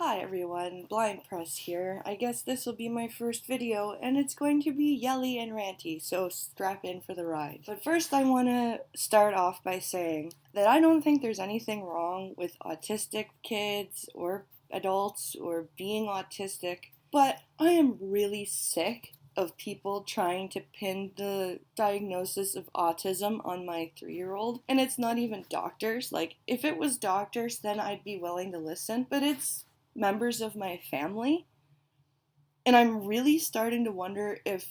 Hi everyone, Blind Press here. I guess this will be my first video and it's going to be yelly and ranty, so strap in for the ride. But first I want to start off by saying that I don't think there's anything wrong with autistic kids or adults or being autistic, but I am really sick of people trying to pin the diagnosis of autism on my 3-year-old, and it's not even doctors. Like, if it was doctors, then I'd be willing to listen, but it's members of my family, and I'm really starting to wonder if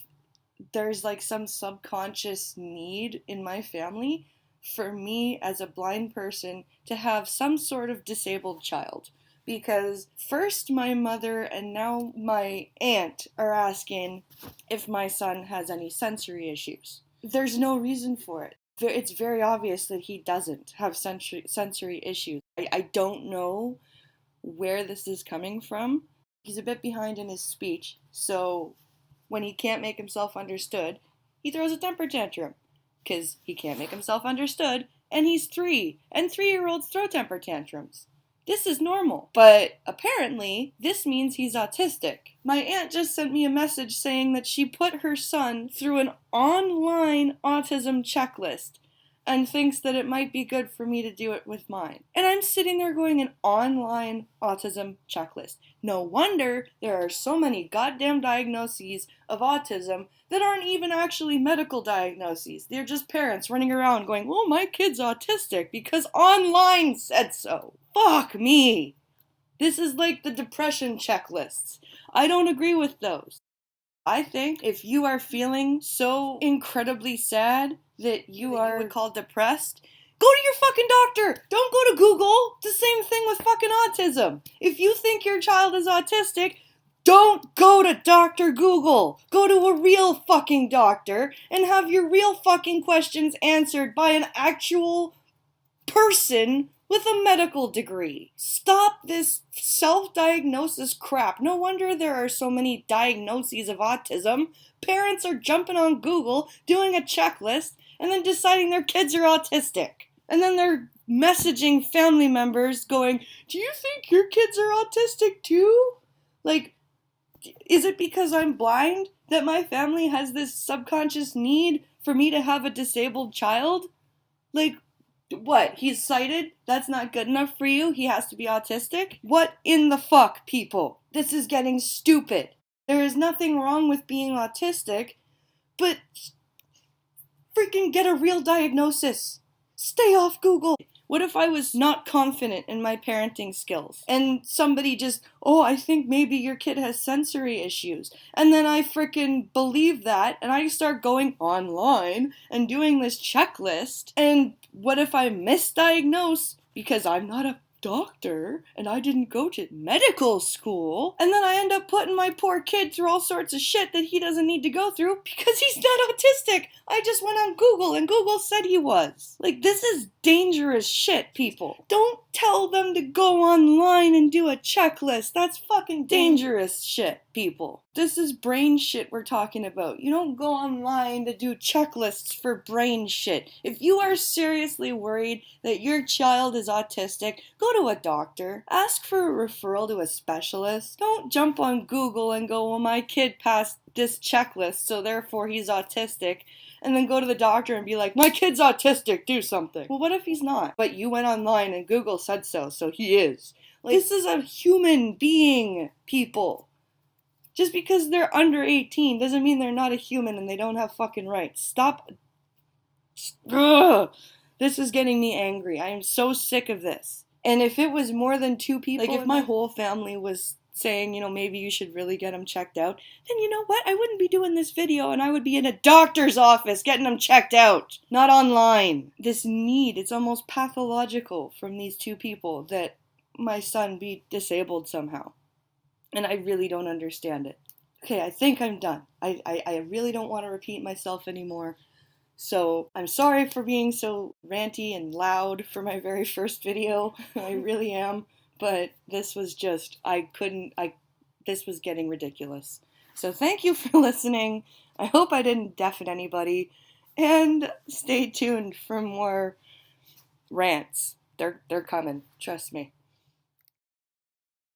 there's like some subconscious need in my family for me as a blind person to have some sort of disabled child. Because first my mother and now my aunt are asking if my son has any sensory issues. There's no reason for it. It's very obvious that he doesn't have sensory issues. I don't know where this is coming from. He's a bit behind in his speech, so when he can't make himself understood, he throws a temper tantrum. Because he can't make himself understood, and he's 3, and 3-year-olds throw temper tantrums. This is normal. But apparently, this means he's autistic. My aunt just sent me a message saying that she put her son through an online autism checklist and thinks that it might be good for me to do it with mine. And I'm sitting there going, an online autism checklist. No wonder there are so many goddamn diagnoses of autism that aren't even actually medical diagnoses. They're just parents running around going, oh, my kid's autistic because online said so. Fuck me. This is like the depression checklists. I don't agree with those. I think if you are feeling so incredibly sad that you would call depressed, go to your fucking doctor! Don't go to Google! The same thing with fucking autism. If you think your child is autistic, don't go to Dr. Google! Go to a real fucking doctor and have your real fucking questions answered by an actual person with a medical degree. Stop this self-diagnosis crap. No wonder there are so many diagnoses of autism. Parents are jumping on Google, doing a checklist, and then deciding their kids are autistic. And then they're messaging family members going, do you think your kids are autistic too? Like, is it because I'm blind that my family has this subconscious need for me to have a disabled child? Like, what? He's sighted? That's not good enough for you? He has to be autistic? What in the fuck, people? This is getting stupid. There is nothing wrong with being autistic, but freaking get a real diagnosis. Stay off Google. What if I was not confident in my parenting skills and somebody just, oh, I think maybe your kid has sensory issues. And then I freaking believe that and I start going online and doing this checklist. And what if I misdiagnose because I'm not a doctor and I didn't go to medical school, and then I end up putting my poor kid through all sorts of shit that he doesn't need to go through because he's not autistic. I just went on Google and Google said he was. Like, this is dangerous shit, people. Don't tell them to go online and do a checklist. That's fucking dangerous shit, people. This is brain shit we're talking about. You don't go online to do checklists for brain shit. If you are seriously worried that your child is autistic, go to a doctor. Ask for a referral to a specialist. Don't jump on Google and go, well, my kid passed this checklist, so therefore he's autistic, and then go to the doctor and be like, my kid's autistic, do something. Well, what if he's not? But you went online and Google said so, so he is. Like, this is a human being, people. Just because they're under 18 doesn't mean they're not a human and they don't have fucking rights. Stop. Ugh. This is getting me angry. I am so sick of this. And if it was more than 2 people, like if my whole family was saying, you know, maybe you should really get him checked out, then you know what? I wouldn't be doing this video and I would be in a doctor's office getting him checked out, not online. This need, it's almost pathological from these 2 people that my son be disabled somehow. And I really don't understand it. Okay, I think I'm done. I really don't want to repeat myself anymore. So I'm sorry for being so ranty and loud for my very first video. I really am. But this was just, this was getting ridiculous. So thank you for listening. I hope I didn't deafen anybody. And stay tuned for more rants. They're coming. Trust me.